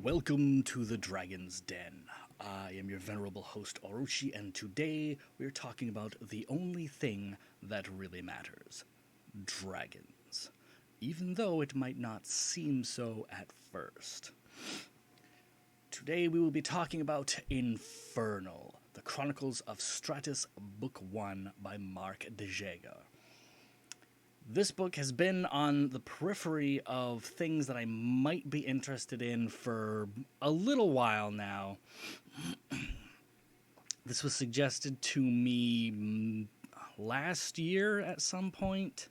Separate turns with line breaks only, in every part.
Welcome to the Dragon's Den. I am your venerable host Orochi, and today we're talking about the only thing that really matters: dragons. Even though it might not seem so at first. Today we will be talking about Infernal, the Chronicles of Stratus, Book 1 by Mark DeJager. This book has been on the periphery of things that I might be interested in for a little while now. This was suggested to me last year at some point,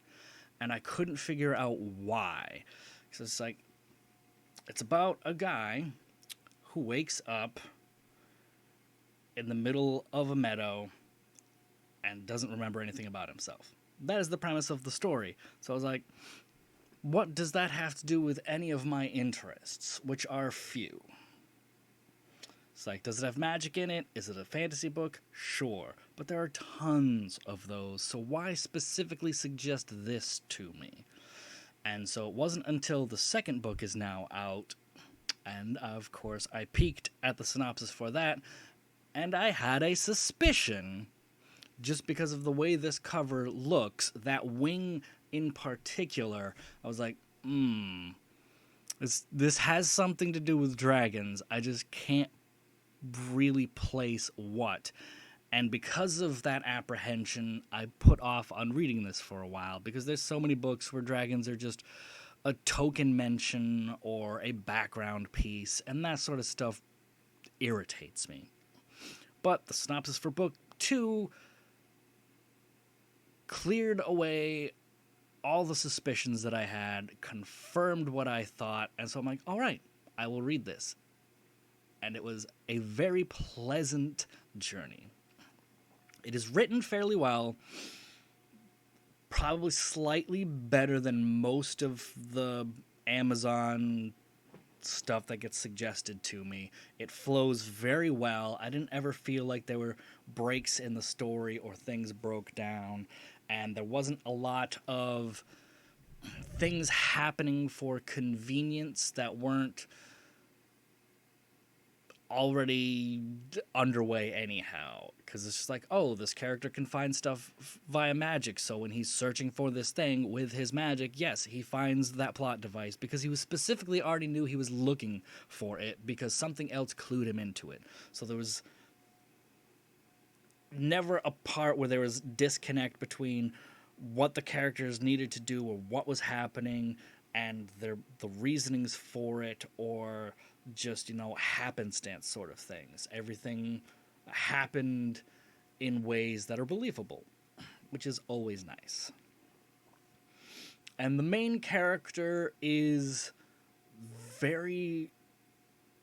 and I couldn't figure out why. So it's about a guy who wakes up in the middle of a meadow and doesn't remember anything about himself. That is the premise of the story. So I was like, what does that have to do with any of my interests, which are few? It's like, does it have magic in it? Is it a fantasy book? Sure. But there are tons of those, so why specifically suggest this to me? And so it wasn't until the second book is now out, and of course I peeked at the synopsis for that, and I had a suspicion, just because of the way this cover looks, that wing in particular. I was like, this has something to do with dragons. I just can't really place what. And because of that apprehension, I put off on reading this for a while, because there's so many books where dragons are just a token mention or a background piece, and that sort of stuff irritates me. But the synopsis for book 2 cleared away all the suspicions that I had, confirmed what I thought, and so I'm like, all right, I will read this. And it was a very pleasant journey. It is written fairly well, probably slightly better than most of the Amazon stuff that gets suggested to me. It flows very well. I didn't ever feel like there were breaks in the story or things broke down, and there wasn't a lot of things happening for convenience that weren't already underway anyhow, because it's just like, oh, this character can find stuff via magic, so when he's searching for this thing with his magic, yes, he finds that plot device because he was specifically already knew he was looking for it because something else clued him into it. So there was never a part where there was disconnect between what the characters needed to do or what was happening and the reasonings for it, or just, happenstance sort of things. Everything happened in ways that are believable, which is always nice. And the main character is very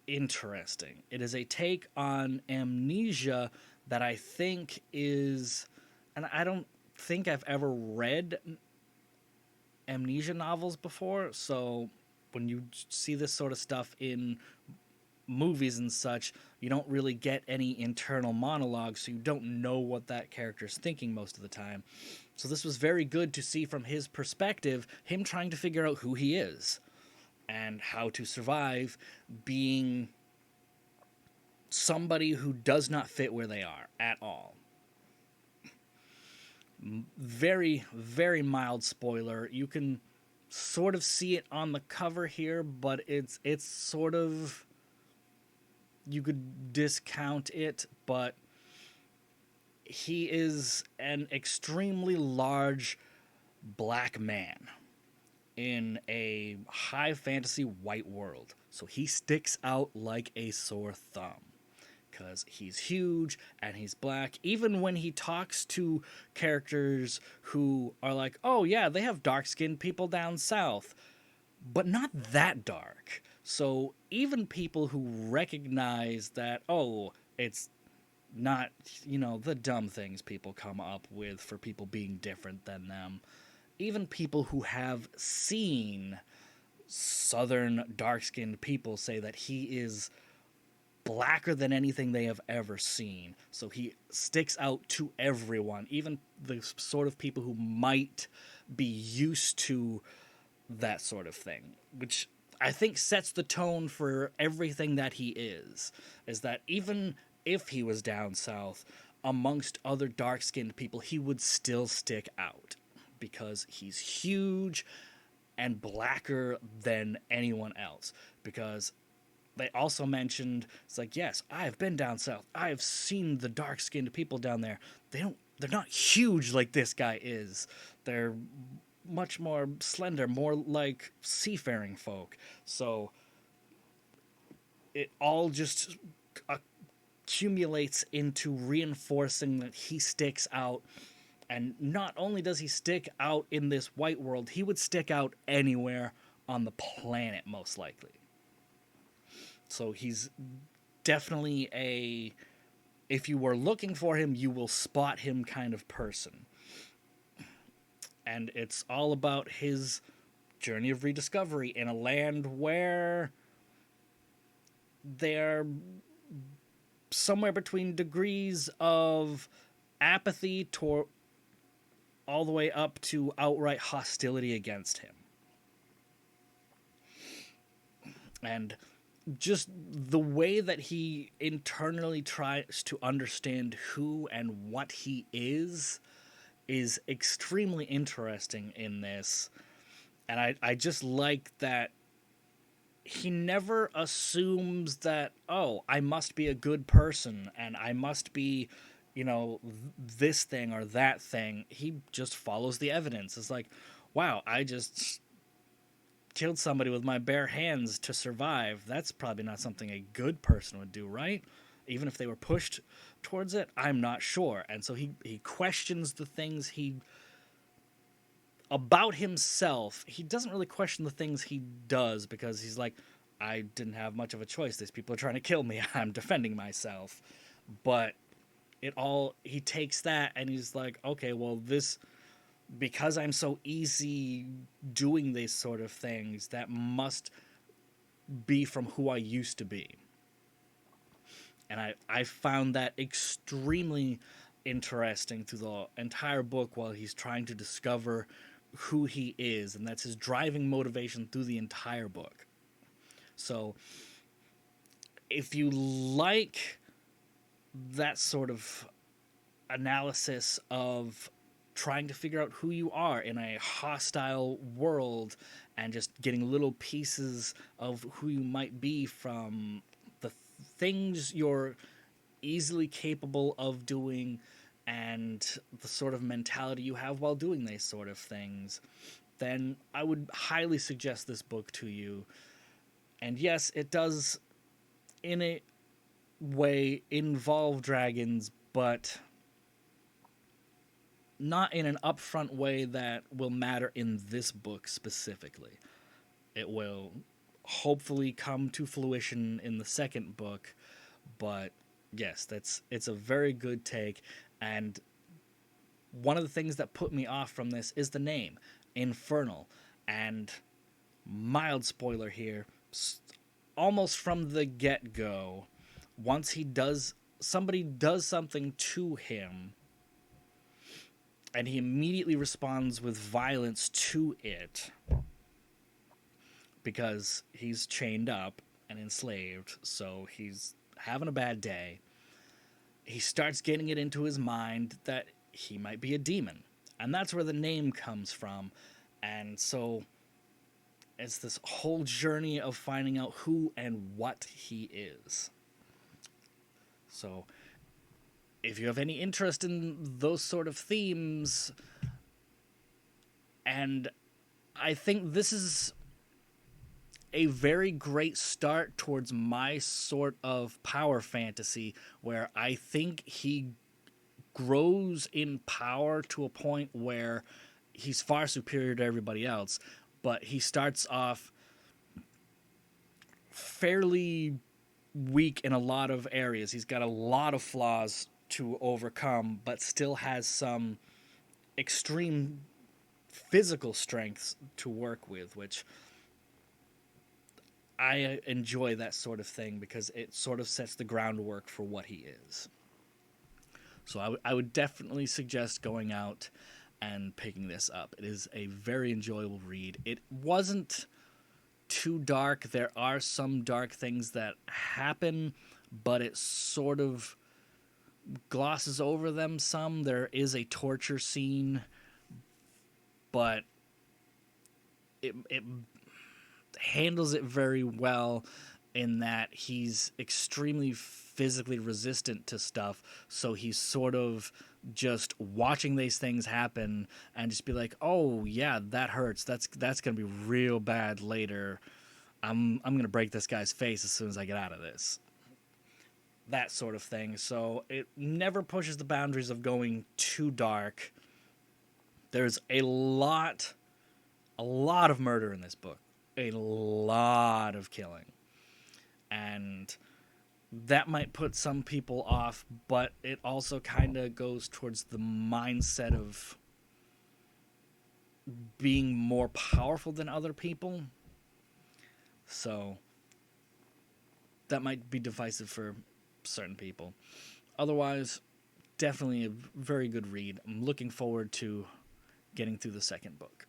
interesting. It is a take on amnesia that I think is, and I don't think I've ever read amnesia novels before, so when you see this sort of stuff in movies and such, you don't really get any internal monologue, so you don't know what that character's thinking most of the time. So this was very good to see from his perspective, him trying to figure out who he is and how to survive being somebody who does not fit where they are at all. Very, very mild spoiler. You can sort of see it on the cover here, but it's sort of, you could discount it, but he is an extremely large black man in a high fantasy white world. So he sticks out like a sore thumb because he's huge and he's black. Even when he talks to characters who are like, oh yeah, they have dark-skinned people down south, but not that dark. So even people who recognize that, oh, it's not, the dumb things people come up with for people being different than them, even people who have seen southern dark-skinned people say that he is blacker than anything they have ever seen. So he sticks out to everyone, even the sort of people who might be used to that sort of thing, which I think sets the tone for everything that he is that even if he was down south amongst other dark-skinned people, he would still stick out because he's huge and blacker than anyone else. Because they also mentioned, it's like, yes, I've been down south. I've seen the dark-skinned people down there. They're not huge like this guy is. They're much more slender, more like seafaring folk. So it all just accumulates into reinforcing that he sticks out. And not only does he stick out in this white world, he would stick out anywhere on the planet, most likely. So he's definitely if you were looking for him, you will spot him kind of person. And it's all about his journey of rediscovery in a land where they're somewhere between degrees of apathy all the way up to outright hostility against him. And just the way that he internally tries to understand who and what he is extremely interesting in this. And I just like that he never assumes that, oh, I must be a good person and I must be, this thing or that thing. He just follows the evidence. It's like, wow, I just killed somebody with my bare hands to survive. That's probably not something a good person would do, right? Even if they were pushed towards it, I'm not sure. And so he questions the things about himself. He doesn't really question the things he does because he's like, I didn't have much of a choice. These people are trying to kill me. I'm defending myself. But he takes that and he's like, okay, well, because I'm so easy doing these sort of things, that must be from who I used to be. And I found that extremely interesting through the entire book while he's trying to discover who he is, and that's his driving motivation through the entire book. So if you like that sort of analysis of trying to figure out who you are in a hostile world and just getting little pieces of who you might be from the things you're easily capable of doing and the sort of mentality you have while doing these sort of things, then I would highly suggest this book to you. And yes, it does, in a way, involve dragons, but not in an upfront way that will matter in this book specifically. It will hopefully come to fruition in the second book, but yes, it's a very good take. And one of the things that put me off from this is the name, Infernal. And mild spoiler here, almost from the get-go, once somebody does something to him, and he immediately responds with violence to it because he's chained up and enslaved, so he's having a bad day. He starts getting it into his mind that he might be a demon, and that's where the name comes from. And so it's this whole journey of finding out who and what he is. So if you have any interest in those sort of themes, and I think this is a very great start towards my sort of power fantasy, where I think he grows in power to a point where he's far superior to everybody else, but he starts off fairly weak in a lot of areas. He's got a lot of flaws to overcome, but still has some extreme physical strengths to work with, which I enjoy that sort of thing because it sort of sets the groundwork for what he is. So I would definitely suggest going out and picking this up. It is a very enjoyable read. It wasn't too dark. There are some dark things that happen, but it sort of glosses over them some. There is a torture scene, but it handles it very well in that he's extremely physically resistant to stuff, so he's sort of just watching these things happen and just be like, oh yeah, that hurts, that's gonna be real bad later. I'm gonna break this guy's face as soon as I get out of this, that sort of thing. So it never pushes the boundaries of going too dark. There's a lot of murder in this book, a lot of killing, and that might put some people off, but it also kind of goes towards the mindset of being more powerful than other people. So that might be divisive for certain people. Otherwise, definitely a very good read. I'm looking forward to getting through the second book.